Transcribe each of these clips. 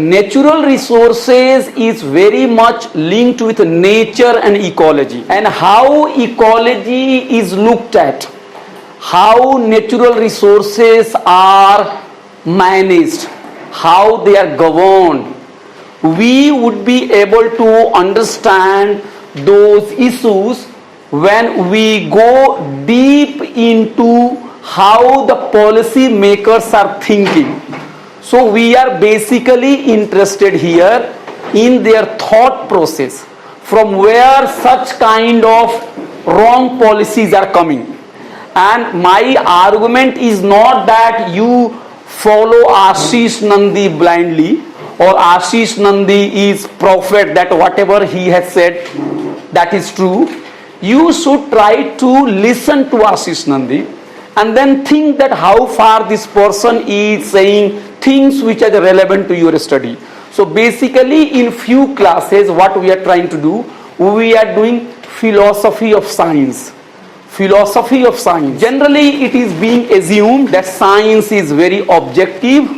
Natural resources is very much linked with nature and ecology, and how ecology is looked at, how natural resources are managed, how they are governed, we would be able to understand those issues when we go deep into how the policy makers are thinking. So we are basically interested here in their thought process, from where such kind of wrong policies are coming. And my argument is not that you follow Ashish Nandi blindly, or Ashish Nandi is prophet, that whatever he has said, that is true. You should try to listen to Ashish Nandi and then think that how far this person is saying things which are relevant to your study. So basically in few classes what we are trying to do, we are doing philosophy of science. Philosophy of science. Generally it is being assumed that science is very objective.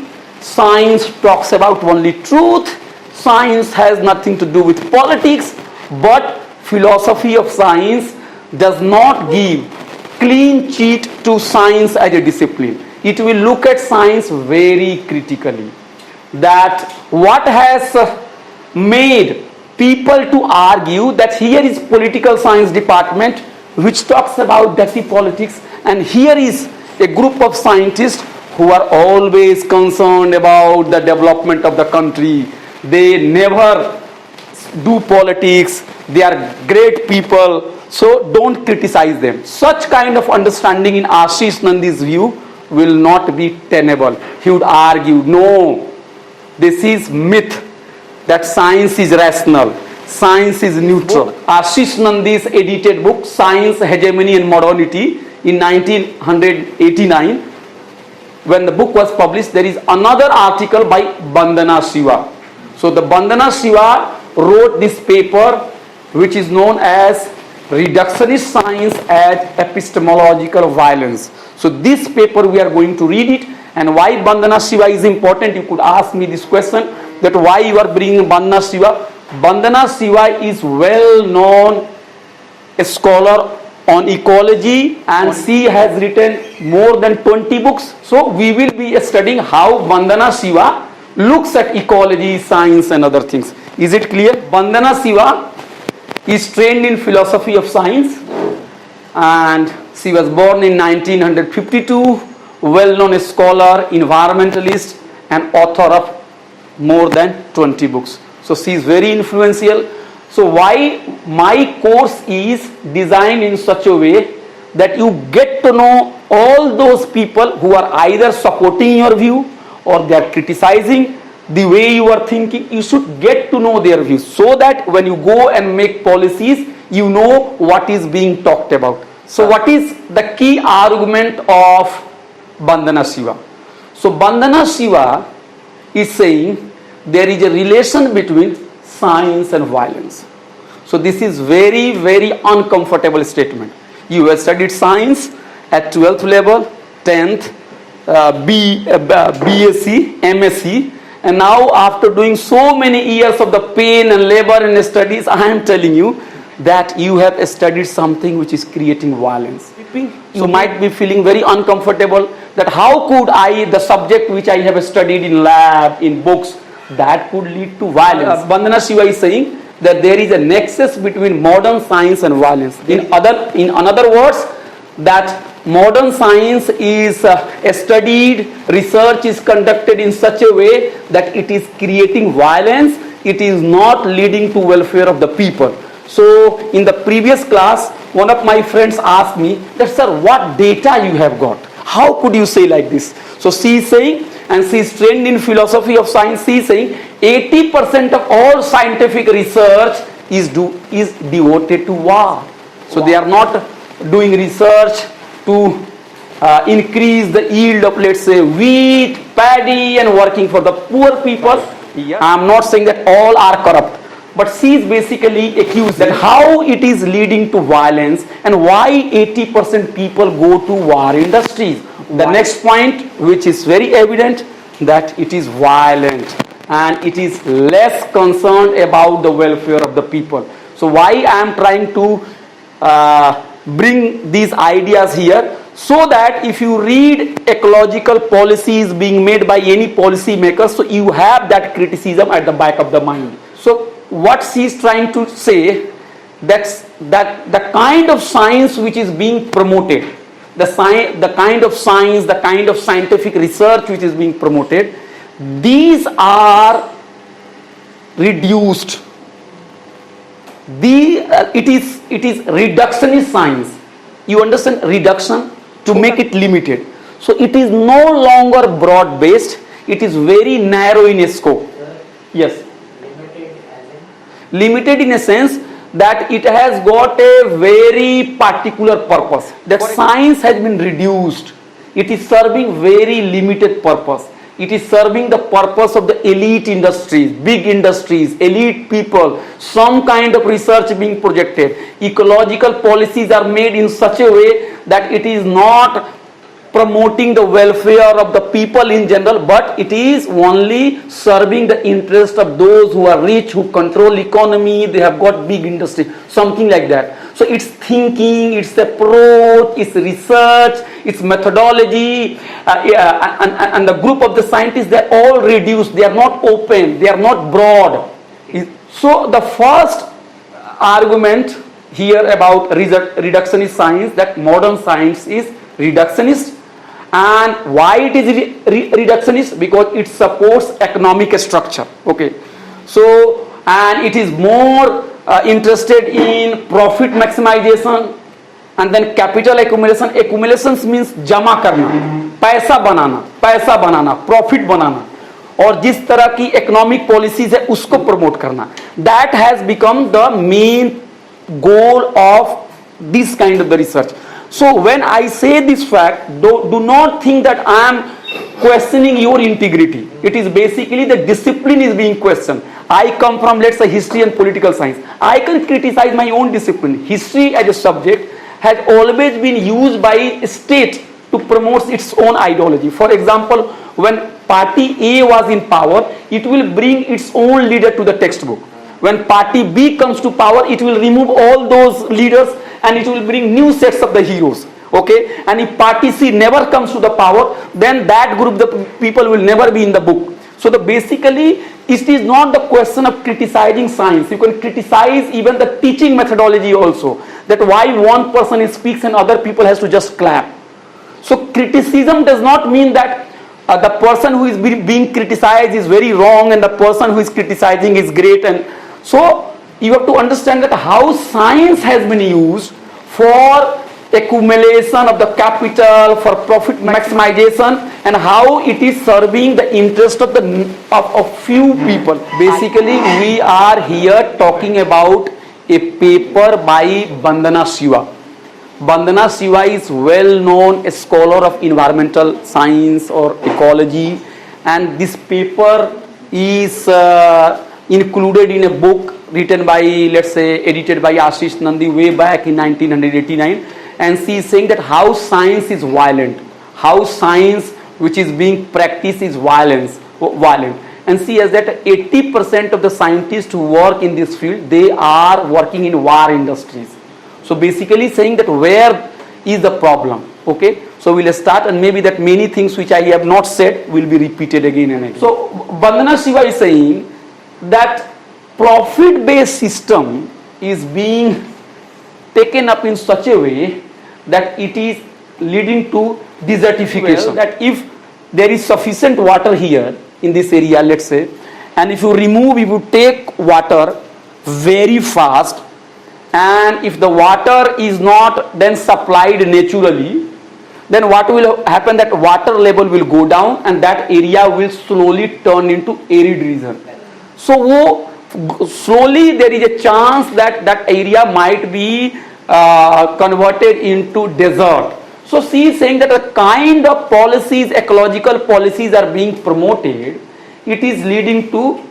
Science talks about only truth. Science has nothing to do with politics. But philosophy of science does not give clean sheet to science as a discipline. It will look at science very critically. That what has made people to argue that here is political science department which talks about dirty politics, and here is a group of scientists who are always concerned about the development of the country. They never do politics. They are great people. So don't criticize them. Such kind of understanding in Ashish Nandi's view will not be tenable. He would argue, no, this is myth, that science is rational, science is neutral. Ashish Nandi's edited book, Science, Hegemony and Modernity, in 1989, when the book was published, there is another article by Bandana Shiva. So the Bandana Shiva wrote this paper which is known as Reductionist Science and Epistemological Violence. So this paper we are going to read it. And why Bandana Shiva is important, you could ask me this question, that why you are bringing Bandana Shiva. Bandana Shiva is well known scholar on ecology, and she has written more than 20 books. So we will be studying how Bandana Shiva looks at ecology, science and other things. Is it clear? Bandana Shiva is trained in philosophy of science, and she was born in 1952, well-known scholar, environmentalist and author of more than 20 books. So she is very influential. So why my course is designed in such a way that you get to know all those people who are either supporting your view or they are criticizing the way you are thinking. You should get to know their views, so that when you go and make policies, you know what is being talked about. So what is the key argument of Bandana Shiva? So Bandana Shiva is saying there is a relation between science and violence. So this is very, very uncomfortable statement. You have studied science at 12th level, 10th, BSc, MSc, and now after doing so many years of the pain and labor and studies, I am telling you that you have studied something which is creating violence. You might be feeling very uncomfortable that how could I, the subject which I have studied in lab, in books, that could lead to violence. Bandana Shiva is saying that there is a nexus between modern science and violence. In other words, that modern science is studied, research is conducted in such a way that it is creating violence, it is not leading to welfare of the people. So in the previous class, one of my friends asked me that, sir, what data you have got? How could you say like this? So she is saying, and she is trained in philosophy of science, she is saying 80% of all scientific research is devoted to war. So they are not doing research to increase the yield of, let's say, wheat, paddy, and working for the poor people. I am not saying that all are corrupt, but she is basically accused that how it is leading to violence and why 80% people go to war industries. The next point, which is very evident, that it is violent, and it is less concerned about the welfare of the people. So why I am trying to bring these ideas here, so that if you read ecological policies being made by any policy maker, so you have that criticism at the back of the mind. So what she is trying to say, that the kind of science which is being promoted, the kind of science, the kind of scientific research which is being promoted, these are reduced. It is reductionist science. You understand reduction? To make it limited. So it is no longer broad based, it is very narrow in scope. Yes. Limited in a sense that it has got a very particular purpose. That science has been reduced. It is serving very limited purpose. It is serving the purpose of the elite industries, big industries, elite people, some kind of research being projected. Ecological policies are made in such a way that it is not promoting the welfare of the people in general, but it is only serving the interest of those who are rich, who control economy, they have got big industry, something like that. So its thinking, its approach, its research, its methodology, and the group of the scientists, they are all reduced, they are not open, they are not broad. So the first argument here about reductionist science, that modern science is reductionist. And why it is reductionist? Because it supports economic structure. Okay. So, and it is more interested in profit maximization and then capital accumulation. Accumulations means जमा करना, पैसा बनाना, profit बनाना, और जिस तरह की economic policies है उसको promote करना. That has become the main goal of this kind of the research. So when I say this fact, do not think that I am questioning your integrity. It is basically the discipline is being questioned. I come from, let's say, history and political science. I can criticize my own discipline. History as a subject has always been used by state to promote its own ideology. For example, when party A was in power, it will bring its own leader to the textbook. When party B comes to power, it will remove all those leaders and it will bring new sets of the heroes. Okay, and if party C never comes to the power, then that group, the people will never be in the book. So basically, it is not the question of criticizing science. You can criticize even the teaching methodology also. That why one person speaks and other people has to just clap. So criticism does not mean that the person who is being criticized is very wrong and the person who is criticizing is great. And so you have to understand that how science has been used for accumulation of the capital, for profit maximization, and how it is serving the interest of few people. Basically, we are here talking about a paper by Vandana Shiva. Vandana Shiva is well-known scholar of environmental science or ecology, and this paper is included in a book written by, let's say, edited by Ashish Nandi way back in 1989, and she is saying that how science is violent, how science which is being practiced is violent. And she says that 80% of the scientists who work in this field, they are working in war industries. So basically saying that where is the problem? Okay, so we'll start, and maybe that many things which I have not said will be repeated again and again. So Vandana Shiva is saying that profit-based system is being taken up in such a way that it is leading to desertification. Well, that if there is sufficient water here in this area, let's say, and if you take water very fast, and if the water is not then supplied naturally, then what will happen? That water level will go down and that area will slowly turn into arid region. So slowly there is a chance that that area might be converted into desert. So she is saying that the kind of policies, ecological policies are being promoted, it is leading to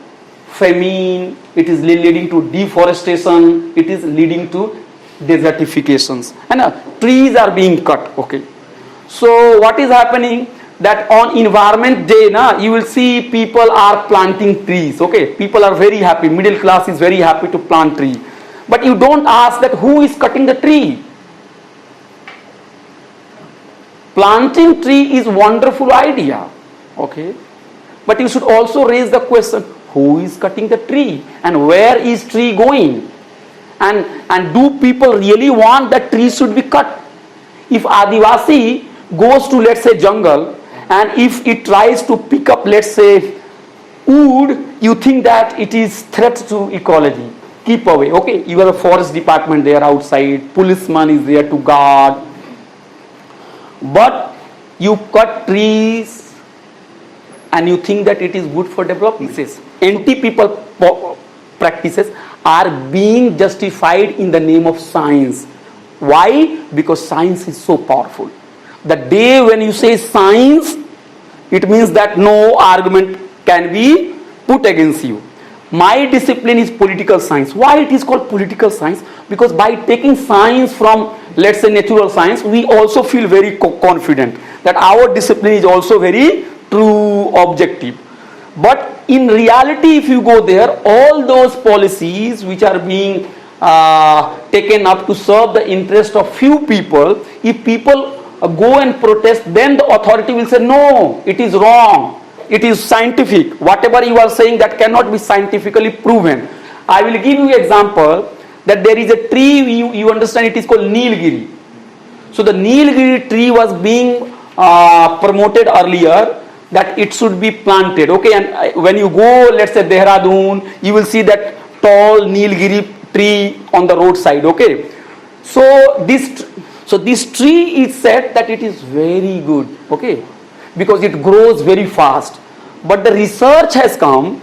famine, it is leading to deforestation, it is leading to desertifications, and trees are being cut. Okay, so what is happening? that on environment day, you will see people are planting trees. Okay, people are very happy. Middle class is very happy to plant tree. But you don't ask that who is cutting the tree. Planting tree is wonderful idea. Okay, but you should also raise the question, who is cutting the tree and where is tree going? And do people really want that tree should be cut? If Adivasi goes to, let's say, jungle, and if it tries to pick up, let's say, wood, you think that it is threat to ecology. Keep away. Okay, you have a forest department there outside, policeman is there to guard. But you cut trees and you think that it is good for development. Anti-people practices are being justified in the name of science. Why? Because science is so powerful. The day when you say science, it means that no argument can be put against you. My discipline is political science. Why it is called political science? Because by taking science from, let's say, natural science, we also feel very confident that our discipline is also very true, objective. But in reality, if you go there, all those policies which are being taken up to serve the interest of few people, if people go and protest, then the authority will say, no, it is wrong. It is scientific. Whatever you are saying, that cannot be scientifically proven. I will give you an example that there is a tree, you understand, it is called Nilgiri. So the Nilgiri tree was being promoted earlier that it should be planted. Okay, and when you go, let's say, Dehradun, you will see that tall Nilgiri tree on the roadside. Okay, so this tree is said that it is very good. Okay, because it grows very fast. But the research has come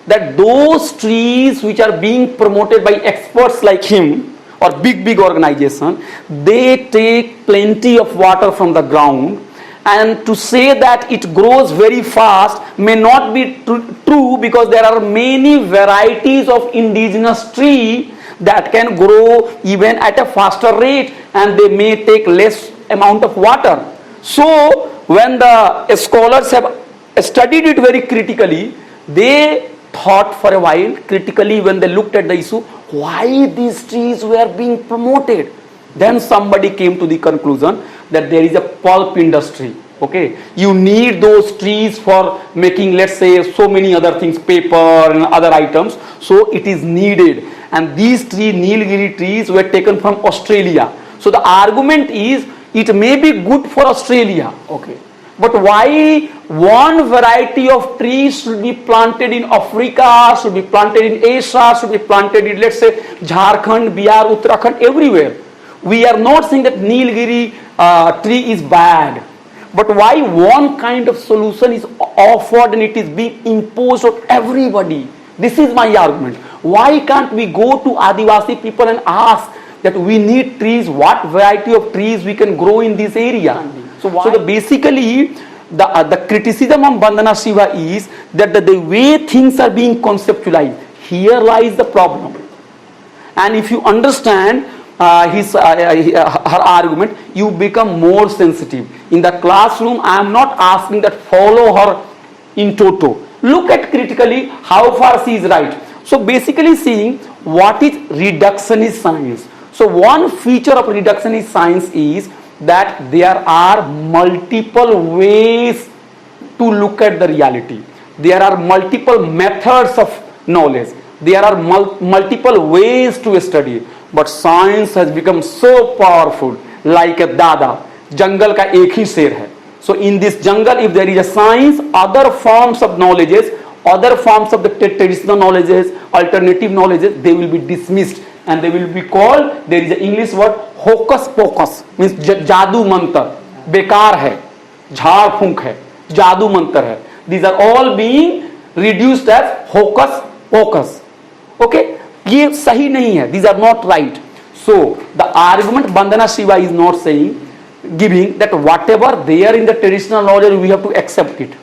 that those trees which are being promoted by experts like him or big organization, they take plenty of water from the ground, and to say that it grows very fast may not be true, because there are many varieties of indigenous tree that can grow even at a faster rate, and they may take less amount of water. So when the scholars have studied it very critically, they thought for a while critically when they looked at the issue, why these trees were being promoted. Then somebody came to the conclusion that there is a pulp industry. Okay, you need those trees for making, let's say, so many other things, paper and other items. So it is needed. And these Nilgiri trees were taken from Australia. So the argument is, it may be good for Australia. Okay, but why one variety of trees should be planted in Africa, should be planted in Asia, should be planted in, let's say, Jharkhand, Bihar, Uttarakhand, everywhere? We are not saying that Nilgiri tree is bad, but why one kind of solution is offered and it is being imposed on everybody? This is my argument. Why can't we go to Adivasi people and ask that we need trees, what variety of trees we can grow in this area? Basically, the criticism of Vandana Shiva is that the way things are being conceptualized, here lies the problem. And if you understand her argument, you become more sensitive. In the classroom, I am not asking that follow her in toto. Look at critically how far she is right. So basically seeing what is reductionist science. So one feature of reductionist science is that there are multiple ways to look at the reality. There are multiple methods of knowledge. There are multiple ways to study. But science has become so powerful, like a dada. Jungle ka ek hi sher hai. So in this jungle, if there is a science, other forms of knowledges, other forms of the traditional knowledges, alternative knowledges, they will be dismissed. And they will be called, there is an English word, hocus pocus, means jadoo mantar, bekar hai, jhaad phunk hai, jadoo mantar hai. These are all being reduced as hocus pocus. Okay, ये सही नहीं है. These are not right. So the argument Vandana Shiva is not saying, giving that whatever there in the traditional knowledge we have to accept it.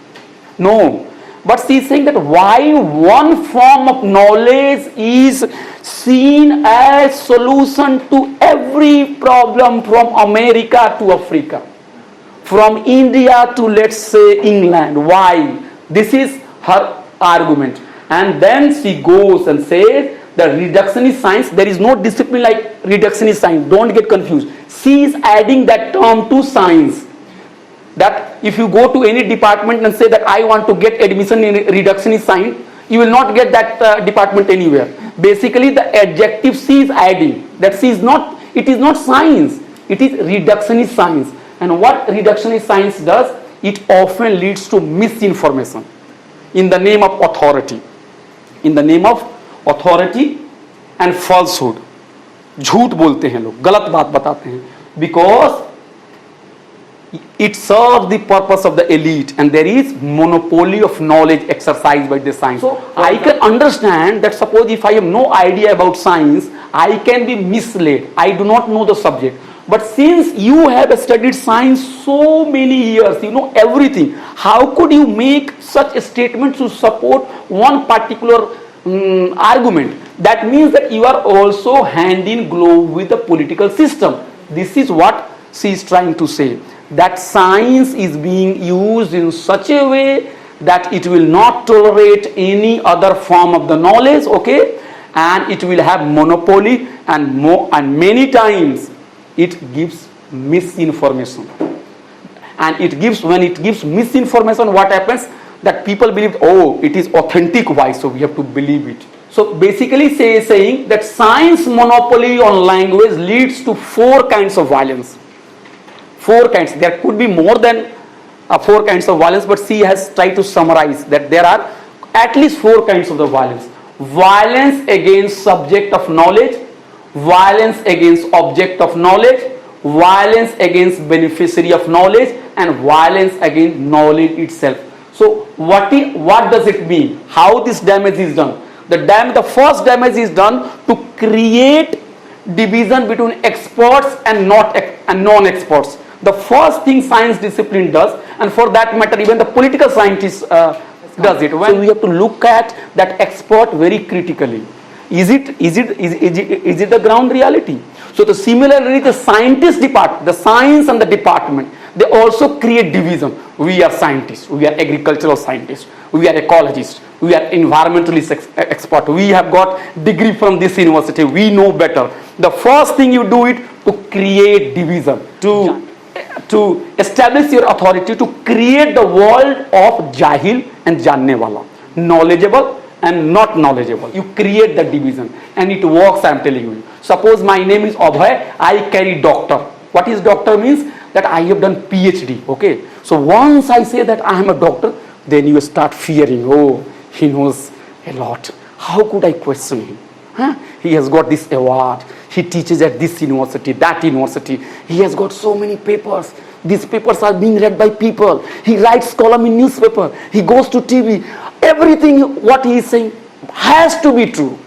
No. But she is saying that why one form of knowledge is seen as solution to every problem from America to Africa, from India to, let's say, England. Why? This is her argument. And then she goes and says that reductionist science, there is no discipline like reductionist science. Don't get confused. She is adding that term to science. That if you go to any department and say that I want to get admission in reductionist science, you will not get that department anywhere. Basically, the adjective she is adding, that she is not, it is not science, it is reductionist science. And what reductionist science does, it often leads to misinformation in the name of authority. In the name of authority and falsehood. झूठ बोलते हैं लोग, गलत बात बताते हैं, because it serves the purpose of the elite and there is monopoly of knowledge exercised by the science. So I can understand that suppose if I have no idea about science, I can be misled. I do not know the subject. But since you have studied science so many years, you know everything, how could you make such a statement to support one particular argument? That means that you are also hand in glove with the political system. This is what she is trying to say. That science is being used in such a way that it will not tolerate any other form of the knowledge, okay? And it will have monopoly and many times it gives misinformation. And it gives, when it gives misinformation, what happens? That people believe, oh, it is authentic voice, so we have to believe it. So basically saying that science monopoly on language leads to 4 kinds of violence. 4 kinds. There could be more than 4 kinds of violence, but she has tried to summarize that there are at least 4 kinds of the violence. Violence against subject of knowledge, violence against object of knowledge, violence against beneficiary of knowledge, and violence against knowledge itself. So what does it mean? How this damage is done? The first damage is done to create division between experts and non-experts. The first thing science discipline does, and for that matter even the political scientist does it. So we have to look at that expert very critically. Is it the ground reality? So similarly the scientist department, the science and the department, they also create division. We are scientists, we are agricultural scientists, we are ecologists, we are environmentalist expert, we have got degree from this university, we know better. The first thing you do it to create division, to establish your authority, to create the world of jahil and janne wala, knowledgeable and not knowledgeable. You create the division and it works, I am telling you. Suppose my name is Abhay, I carry doctor. What is doctor means? That I have done PhD, okay? So once I say that I am a doctor, then you start fearing, oh, he knows a lot. How could I question him? Huh? He has got this award. He teaches at this university, that university. He has got so many papers. These papers are being read by people. He writes column in newspaper. He goes to TV. Everything what he is saying has to be true.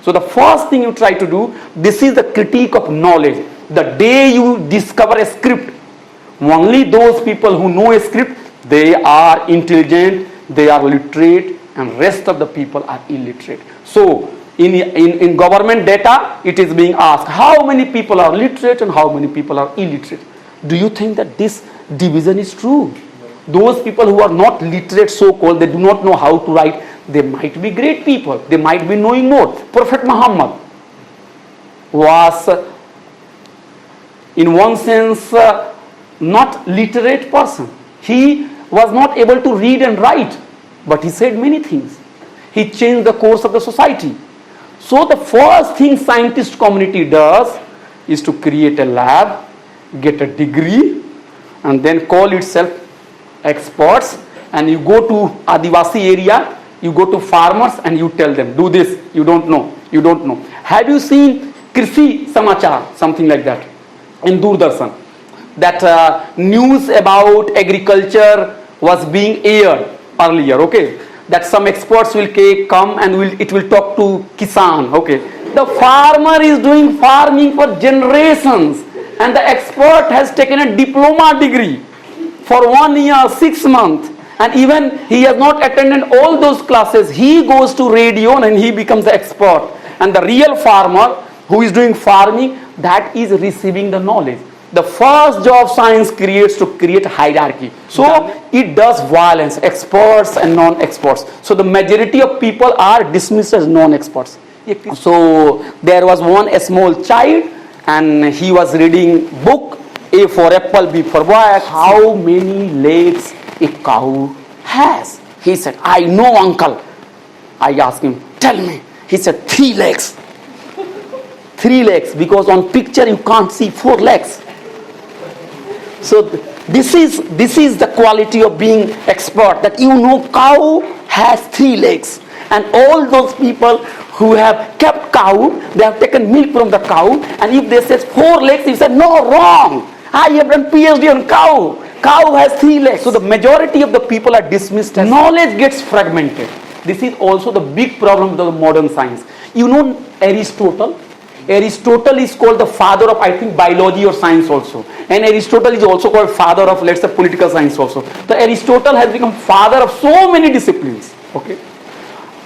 So the first thing you try to do, this is the critique of knowledge. The day you discover a script, only those people who know a script, they are intelligent, they are literate, and rest of the people are illiterate. So in government data, it is being asked how many people are literate and how many people are illiterate. Do you think that this division is true? Those people who are not literate, so-called, they do not know how to write, they might be great people, they might be knowing more. Prophet Muhammad was in one sense not literate person. He was not able to read and write, but he said many things. He changed the course of the society. So the first thing scientist community does is to create a lab, get a degree, and then call itself experts, and you go to Adivasi area, you go to farmers and you tell them, do this, you don't know. Have you seen Krishi Samachar, something like that, in Doordarshan? That news about agriculture was being aired earlier, okay? That some experts will come and it will talk to Kisan, okay? The farmer is doing farming for generations and the expert has taken a diploma degree for 1 year, 6 months, and even he has not attended all those classes. He goes to radio and he becomes the expert. And the real farmer who is doing farming, that is receiving the knowledge. The first job science creates to create hierarchy. So it does violence, experts and non-experts. So the majority of people are dismissed as non-experts. So there was a small child and he was reading book, A for apple, B for boy. How many legs a cow has? He said, I know, uncle. I asked him, tell me. He said, 3 legs. 3 legs, because on picture you can't see 4 legs. So this is the quality of being expert, that you know cow has 3 legs. And all those people who have kept cow, they have taken milk from the cow, and if they say 4 legs, you say, no, wrong. I have done PhD on cow. Cow has 3 legs. So the majority of the people are dismissed as knowledge gets fragmented. This is also the big problem of the modern science. You know Aristotle? Aristotle is called the father of, I think, biology or science also. And Aristotle is also called father of, let's say, political science also. The Aristotle has become father of so many disciplines. Okay.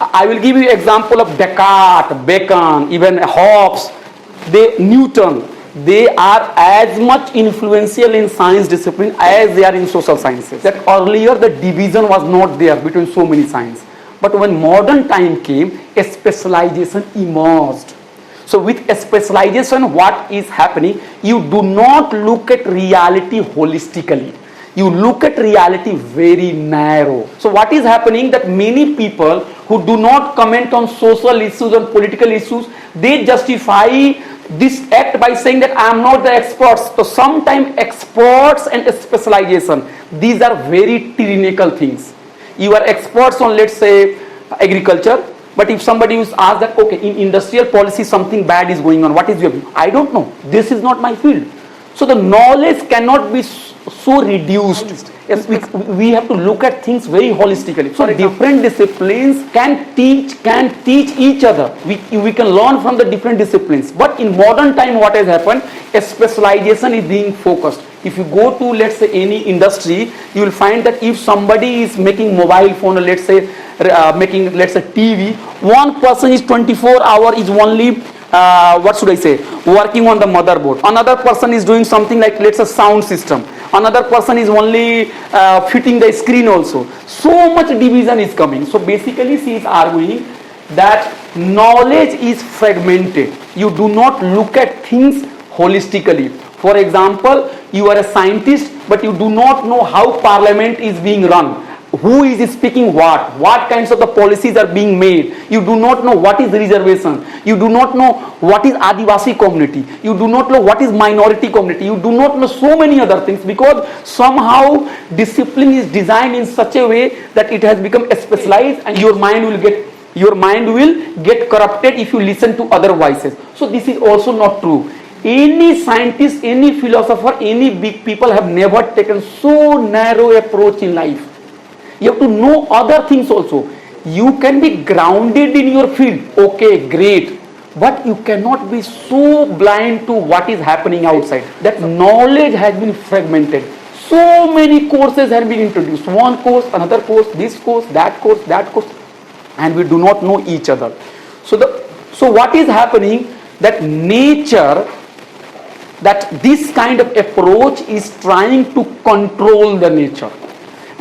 I will give you example of Descartes, Bacon, even Hobbes, Newton. They are as much influential in science discipline as they are in social sciences. That earlier the division was not there between so many sciences. But when modern time came, a specialization emerged. So with a specialization, what is happening? You do not look at reality holistically. You look at reality very narrow. So what is happening, that many people who do not comment on social issues and political issues, they justify this act by saying that I am not the experts. So sometimes experts and specialization, these are very tyrannical things. You are experts on, let's say, agriculture, but if somebody is asked that, okay, in industrial policy something bad is going on, what is your view? I don't know. This is not my field. So the knowledge cannot be so reduced. Yes, we have to look at things very holistically. So different disciplines can teach each other. We can learn from the different disciplines. But in modern time, what has happened? A specialization is being focused. If you go to, let's say, any industry, you will find that if somebody is making mobile phone, or let's say making, let's say, TV, one person is 24 hours is only working on the motherboard. Another person is doing something like, let's say, sound system. Another person is only fitting the screen also. So much division is coming. So basically she is arguing that knowledge is fragmented. You do not look at things holistically. For example, you are a scientist, but you do not know how parliament is being run. Who is speaking what kinds of the policies are being made. You do not know what is reservation. You do not know what is Adivasi community. You do not know what is minority community. You do not know so many other things, because somehow discipline is designed in such a way that it has become specialized, and your mind will get corrupted if you listen to other voices. So this is also not true. Any scientist, any philosopher, any big people have never taken so narrow approach in life. You have to know other things also. You can be grounded in your field. Okay, great. But you cannot be so blind to what is happening outside. That knowledge has been fragmented. So many courses have been introduced. One course, another course, this course, that course, that course. And we do not know each other. So what is happening? That nature, that this kind of approach is trying to control the nature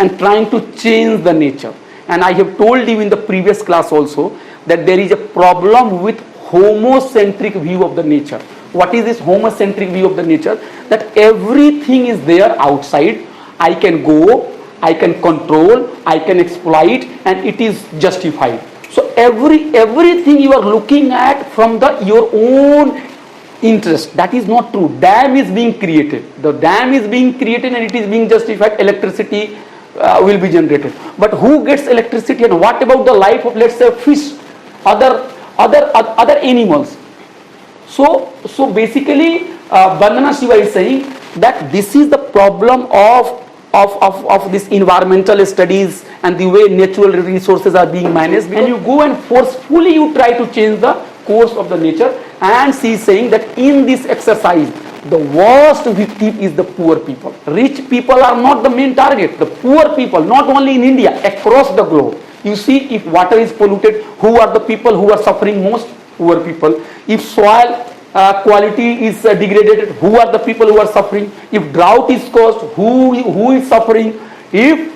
and trying to change the nature. And I have told you in the previous class also that there is a problem with homocentric view of the nature. What is this homocentric view of the nature? That everything is there outside. I can go, I can control, I can exploit, and it is justified. So everything you are looking at from your own interest. That is not true. Dam is being created. The dam is being created and it is being justified. Electricity will be generated. But who gets electricity, and what about the life of, let's say, fish, other animals? So basically, Vandana Shiva is saying that this is the problem of this environmental studies and the way natural resources are being managed. And you go and forcefully you try to change the course of the nature. And she is saying that in this exercise, the worst victim is the poor people. Rich people are not the main target. The poor people, not only in India, across the globe. You see, if water is polluted, who are the people who are suffering most? Poor people. If soil quality is degraded, who are the people who are suffering? If drought is caused, who is suffering? If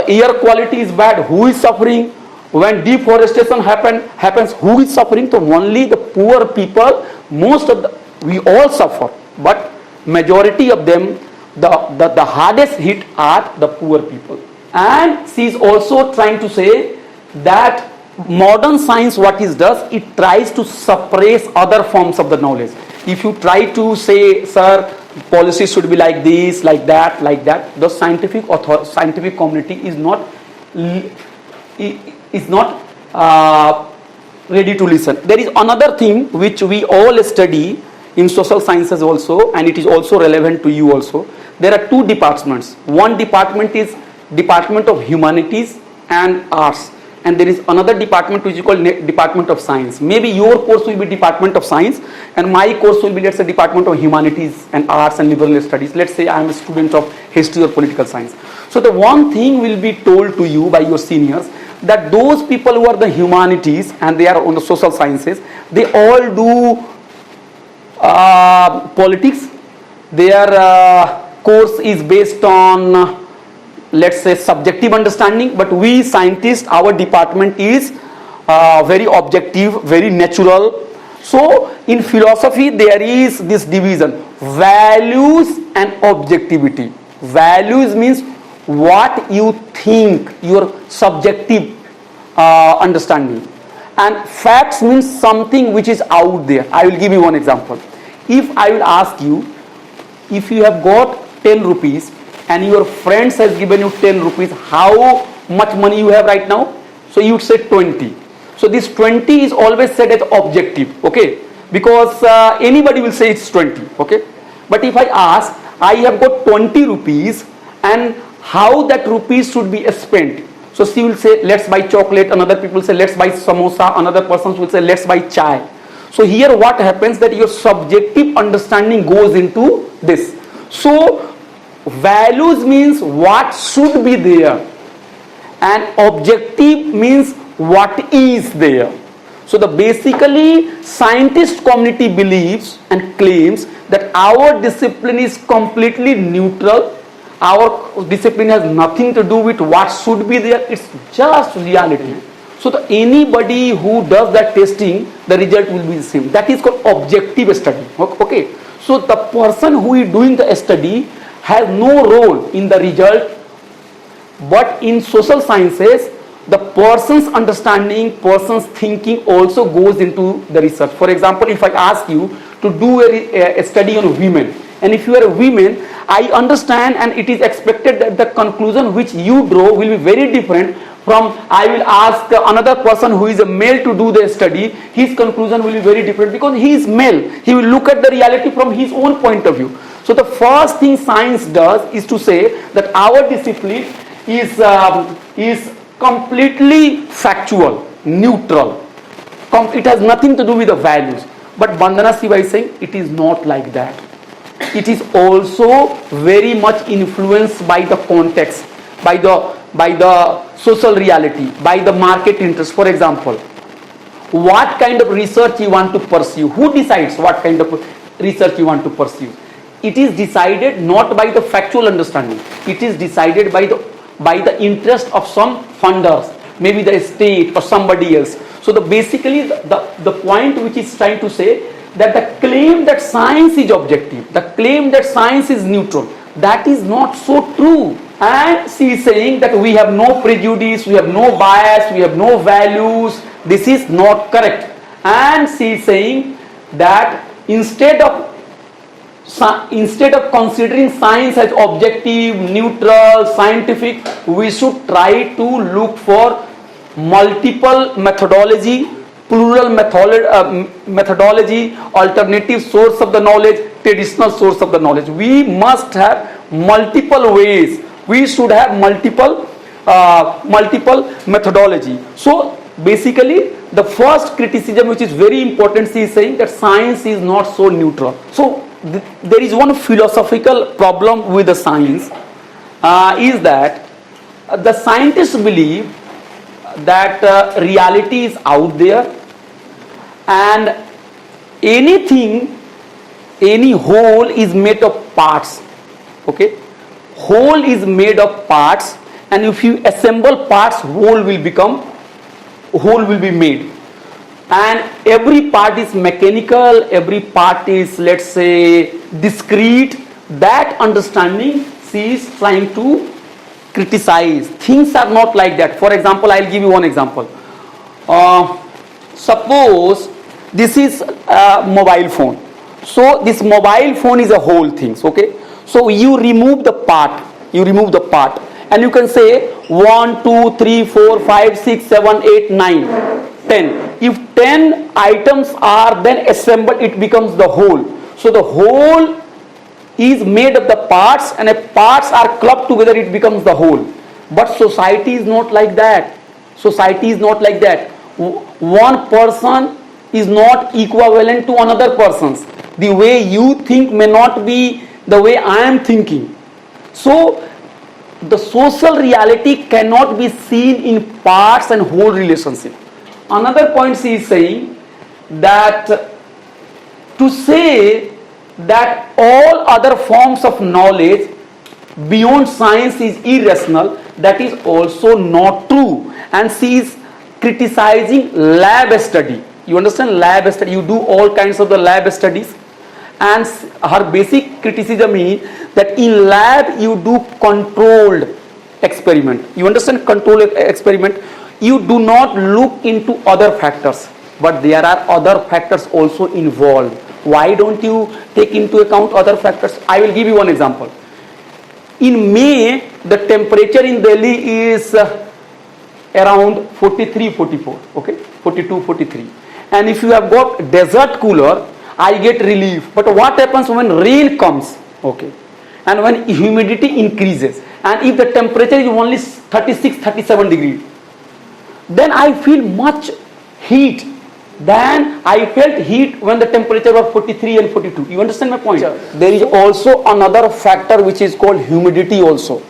air quality is bad, who is suffering? When deforestation happens, who is suffering? So only the poor people, we all suffer, but majority of them, the hardest hit are the poor people. And she is also trying to say that modern science, what it does, it tries to suppress other forms of the knowledge. If you try to say, sir, policy should be like this, like that, the scientific community is not ready to listen. There is another thing which we all study in social sciences also, and it is also relevant to you also. There are two departments. One department is Department of Humanities and Arts, and there is another department which is called Department of Science. Maybe your course will be Department of Science and my course will be, let's say, Department of Humanities and Arts and Liberal Studies. Let's say I am a student of History or Political Science. So the one thing will be told to you by your seniors, that those people who are the humanities and they are on the social sciences, they all do politics. Their course is based on let's say subjective understanding, but we scientists, our department is very objective, very natural. So in philosophy there is this division, values and objectivity. Values means what you think, your subjective understanding, and facts means something which is out there. I will give you one example. If I will ask you, if you have got 10 rupees and your friends has given you 10 rupees, how much money you have right now? So you would say 20. So this 20 is always said as objective, okay? Because anybody will say it's 20, okay? But if I ask, I have got 20 rupees and how that rupees should be spent. So she will say, let's buy chocolate. Another people say, let's buy samosa. Another person will say, let's buy chai. So here what happens, that your subjective understanding goes into this. So values means what should be there, and objective means what is there. So the basically scientist community believes and claims that our discipline is completely neutral. Our discipline has nothing to do with what should be there. It's just reality. So anybody who does that testing, the result will be the same. That is called objective study. Okay. So the person who is doing the study has no role in the result, but in social sciences, the person's understanding, person's thinking also goes into the research. For example, if I ask you to do a study on women, and if you are a woman, I understand and it is expected that the conclusion which you draw will be very different from, I will ask another person who is a male to do the study, his conclusion will be very different because he is male. He will look at the reality from his own point of view. So the first thing science does is to say that our discipline is completely factual, neutral. It has nothing to do with the values. But Bandana Siva is saying it is not like that. It is also very much influenced by the context, by the social reality, by the market interest. For example, what kind of research you want to pursue? Who decides what kind of research you want to pursue? It is decided not by the factual understanding. It is decided by the interest of some funders, maybe the state or somebody else. So basically the point which is trying to say that the claim that science is objective, the claim that science is neutral, that is not so true. And she is saying that we have no prejudice, we have no bias, we have no values. This is not correct. And she is saying that instead of considering science as objective, neutral, scientific, we should try to look for multiple methodology, plural methodology, alternative source of the knowledge, traditional source of the knowledge. We must have multiple ways. We should have multiple methodology. So basically the first criticism which is very important, she is saying that science is not so neutral. So there is one philosophical problem with the science, is that the scientists believe that reality is out there and anything any whole is made of parts. Okay, whole is made of parts, and if you assemble parts, whole will be made. And every part is mechanical, every part is, let's say, discrete. That understanding she is trying to criticize. Things are not like that. For example, I'll give you one example. Suppose this is a mobile phone. So this mobile phone is a whole thing. Okay. So you remove the part. And you can say 1, 2, 3, 4, 5, 6, 7, 8, 9, 10. If 10 items are then assembled, it becomes the whole. So the whole is made of the parts, and if parts are clubbed together, it becomes the whole. But society is not like that. One person is not equivalent to another person's. The way you think may not be the way I am thinking. So the social reality cannot be seen in parts and whole relationship. Another point she is saying that to say that all other forms of knowledge beyond science is irrational, that is also not true. And she is criticizing lab study. You understand lab study? You do all kinds of the lab studies. And her basic criticism is that in lab you do controlled experiment. You understand controlled experiment? You do not look into other factors, but there are other factors also involved. Why don't you take into account other factors? I will give you one example. In May, the temperature in Delhi is around 43, 44, okay, 42, 43. And if you have got desert cooler, I get relief. But what happens when rain comes? Okay. And when humidity increases, and if the temperature is only 36, 37 degrees, then I feel much heat than I felt heat when the temperature was 43 and 42. You understand my point? Sure. There is also another factor which is called humidity also.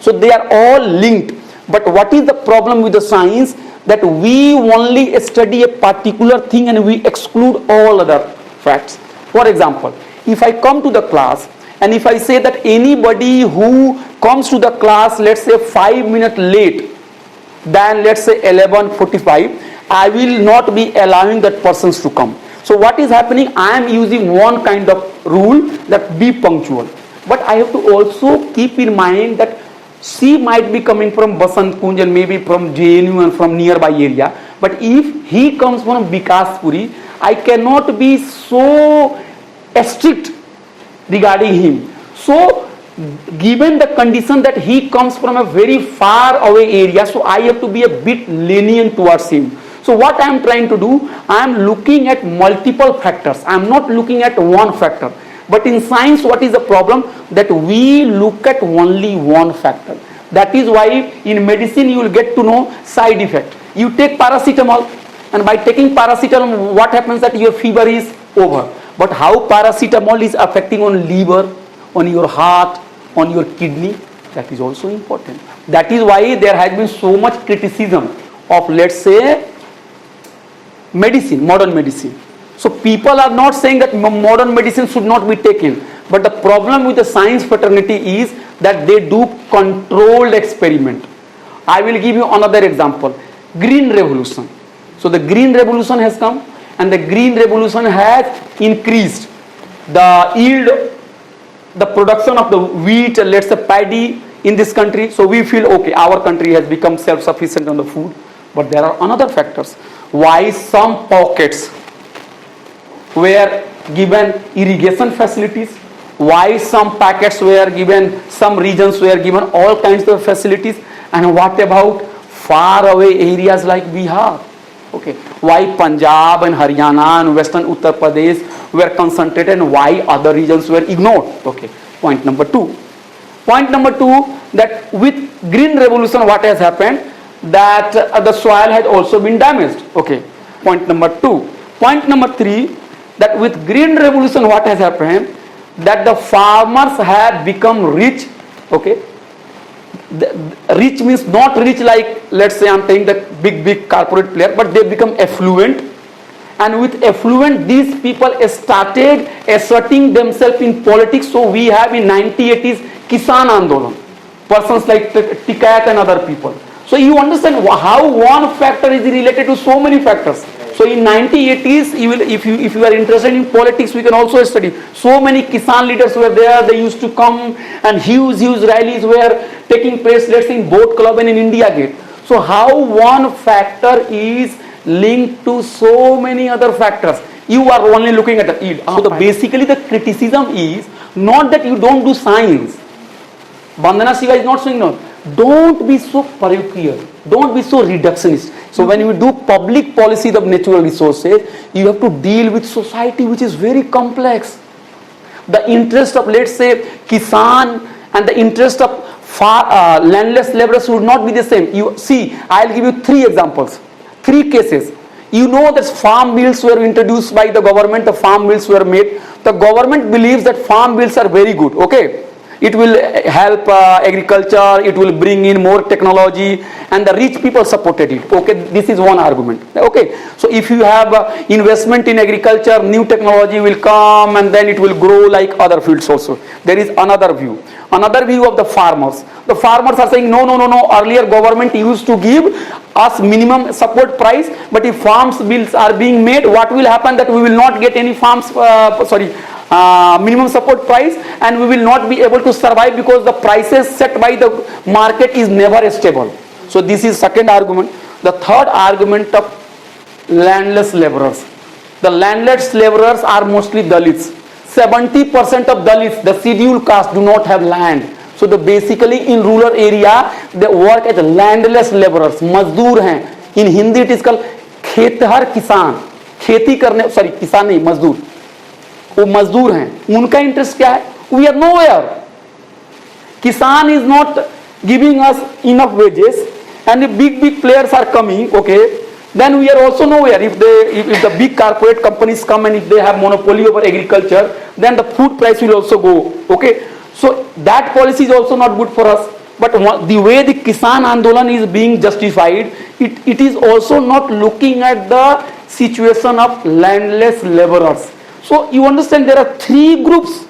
So they are all linked. But what is the problem with the science? That we only study a particular thing and we exclude all other facts. For example, if I come to the class and if I say that anybody who comes to the class, let's say 5 minutes late than let's say 11:45, I will not be allowing that persons to come. So what is happening? I am using one kind of rule, that be punctual. But I have to also keep in mind that she might be coming from Basant Kunj and maybe from JNU and from nearby area. But if he comes from Bikaspuri, I cannot be so strict regarding him. So given the condition that he comes from a very far away area, so I have to be a bit lenient towards him. So what I am trying to do, I am looking at multiple factors. I am not looking at one factor. But in science, what is the problem? That we look at only one factor. That is why in medicine you will get to know side effect. You take paracetamol, and by taking paracetamol, what happens? That your fever is over. But how paracetamol is affecting on liver, on your heart, on your kidney, that is also important. That is why there has been so much criticism of, let's say, medicine, modern medicine. So people are not saying that modern medicine should not be taken. But the problem with the science fraternity is that they do controlled experiment. I will give you another example. Green Revolution. So the Green Revolution has come, and the Green Revolution has increased the yield, the production of the wheat, let's say paddy in this country. So we feel, okay, our country has become self-sufficient on the food. But there are another factors. Why some pockets were given irrigation facilities? Why some packets were given, some regions were given all kinds of facilities? And what about far away areas like Bihar? Okay. Why Punjab and Haryana and Western Uttar Pradesh were concentrated, and why other regions were ignored? Okay. Point number two. Point number two, that with Green Revolution what has happened? That the soil has also been damaged. Okay. Point number two. Point number three, that with Green Revolution what has happened? That the farmers have become rich. Okay. Rich means not rich like, let's say I'm saying that big corporate player, but they become affluent, and with affluent, these people started asserting themselves in politics. So we have in 1980s Kisan Andolan, persons like Tikayat and other people. So you understand how one factor is related to so many factors. So in 1980s, if you are interested in politics, we can also study. So many Kisan leaders were there. They used to come, and huge rallies were taking place, let's say in Boat Club and in India Gate. So how one factor is linked to so many other factors. You are only looking at the yield. So basically the criticism is not that you don't do science. Bandhana Shiva is not saying no. Don't be so parochial. Don't be so reductionist. So when you do public policies of natural resources, you have to deal with society which is very complex. The interest of, let's say, Kisan and the interest of landless laborers would not be the same. You see, I'll give you 3 examples, 3 cases. You know that farm bills were introduced by the government, the farm bills were made. The government believes that farm bills are very good, okay? It will help agriculture, it will bring in more technology, and the rich people supported it. Okay, this is one argument. Okay, so if you have investment in agriculture, new technology will come and then it will grow like other fields also. There is another view. Another view of the farmers. The farmers are saying, no. Earlier government used to give us minimum support price, but if farms bills are being made, what will happen that we will not get any minimum support price, and we will not be able to survive because the prices set by the market is never stable. So this is second argument. The third argument of landless laborers. The landless laborers are mostly Dalits. 70% of Dalits, the scheduled caste, do not have land. So basically in rural area they work as landless laborers. Mazdoor hain. In Hindi it is called खेतहर किसान. खेती करने, sorry, किसान नहीं, मजदूर. वो मजदूर हैं. उनका इंटरेस्ट क्या है? We are nowhere. Kisan is not giving us enough wages, and the big players are coming, okay, then we are also nowhere. If the big corporate companies come and if they have monopoly over agriculture, then the food price will also go, okay. So that policy is also not good for us. But the way the Kisan Andolan is being justified, it is also not looking at the situation of landless laborers. So you understand there are 3 groups.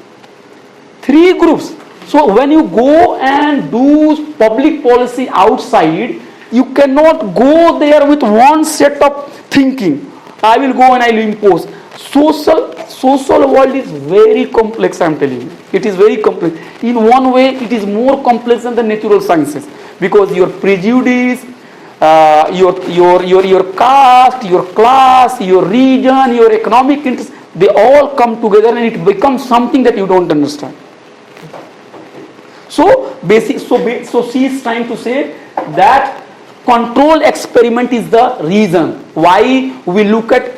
3 groups. So when you go and do public policy outside, you cannot go there with one set of thinking. I will go and I will impose. Social world is very complex, I am telling you. It is very complex. In one way, it is more complex than the natural sciences, because your prejudice, your caste, your class, your region, your economic interest, they all come together and it becomes something that you don't understand. So she is trying to say that control experiment is the reason why we look at,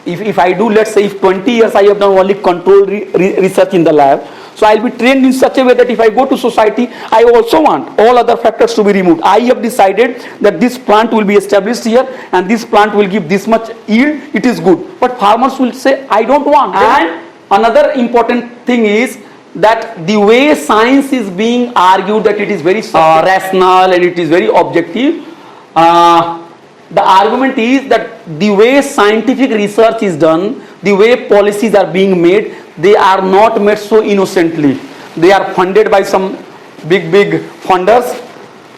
if I do, let's say if 20 years I have done only control research in the lab, so I will be trained in such a way that if I go to society, I also want all other factors to be removed. I have decided that this plant will be established here and this plant will give this much yield, it is good. But farmers will say, I don't want. And another important thing is that the way science is being argued that it is very rational and it is very objective, the argument is that the way scientific research is done, the way policies are being made, they are not made so innocently. They are funded by some big funders.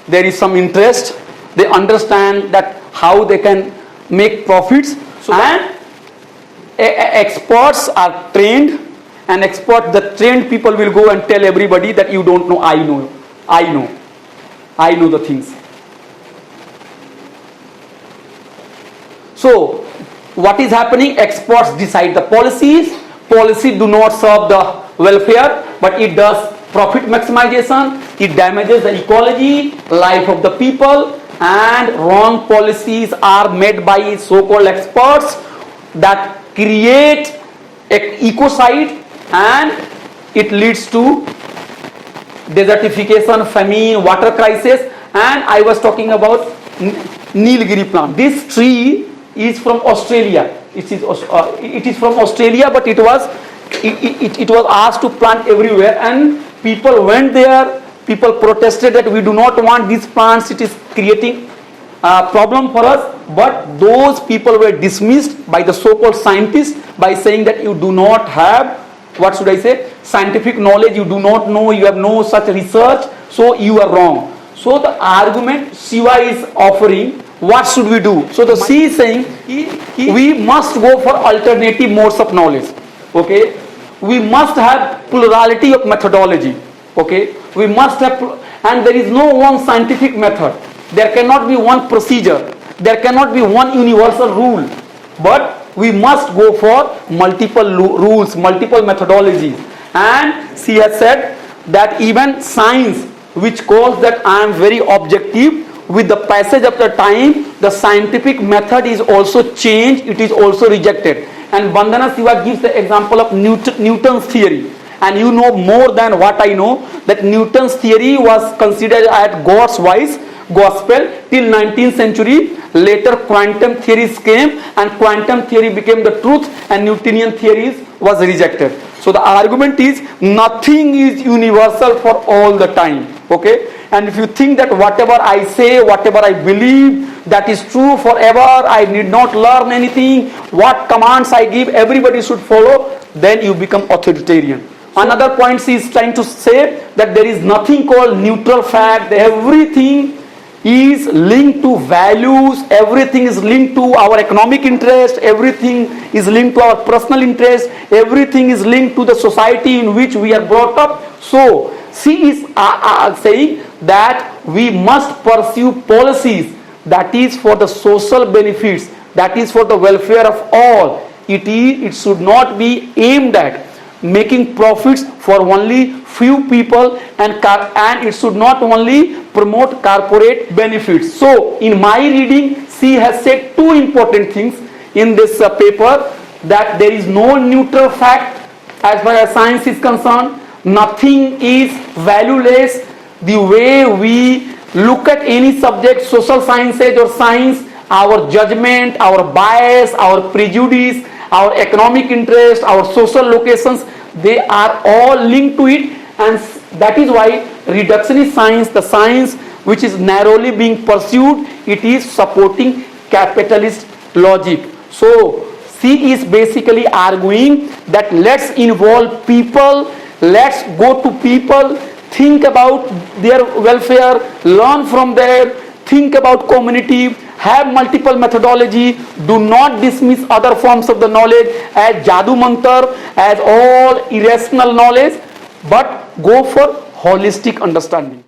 There is some interest. They understand that how they can make profits. So and experts are trained, and the trained people will go and tell everybody that you don't know, I know the things. So what is happening? Experts decide the policies. Policy do not serve the welfare, but it does profit maximization. It damages the ecology, life of the people, and wrong policies are made by so-called experts that create ecocide, and it leads to desertification, famine, water crisis. And I was talking about Nilgiri plant. This tree is from Australia. It is from Australia, but it was asked to plant everywhere, and people went there. People protested that we do not want these plants. It is creating problem for us, but those people were dismissed by the so-called scientists by saying that you do not have, what should I say, scientific knowledge, you do not know, you have no such research, so you are wrong. So the argument Shiva is offering, what should we do? So the C is saying, we must go for alternative modes of knowledge. Okay, we must have plurality of methodology. Okay, we must have, and there is no one scientific method. There cannot be one procedure. There cannot be one universal rule. But we must go for multiple rules, multiple methodologies. And she has said that even science, which calls that I am very objective, with the passage of the time, the scientific method is also changed, it is also rejected. And Bandhana Shiva gives the example of Newton's theory. And you know more than what I know, that Newton's theory was considered as God's voice, gospel, till 19th century. Later quantum theories came, and quantum theory became the truth, and Newtonian theories was rejected. So the argument is, nothing is universal for all the time. Okay? And if you think that whatever I say, whatever I believe, that is true forever, I need not learn anything, what commands I give, everybody should follow, then you become authoritarian. Another point she is trying to say, that there is nothing called neutral fact, everything is linked to values, everything is linked to our economic interest, everything is linked to our personal interest, everything is linked to the society in which we are brought up. So she is saying that we must pursue policies that is for the social benefits, that is for the welfare of all. It should not be aimed at making profits for only few people, and it should not only promote corporate benefits. So in my reading, she has said two important things in this paper, that there is no neutral fact as far as science is concerned. Nothing is valueless. The way we look at any subject, social sciences or science, our judgment, our bias, our prejudice, our economic interest, our social locations, they are all linked to it. And that is why reductionist science, the science which is narrowly being pursued, it is supporting capitalist logic. So she is basically arguing that let's involve people, let's go to people, think about their welfare, learn from there, think about community, have multiple methodology, do not dismiss other forms of the knowledge as jadoo mantar, as all irrational knowledge, but go for holistic understanding.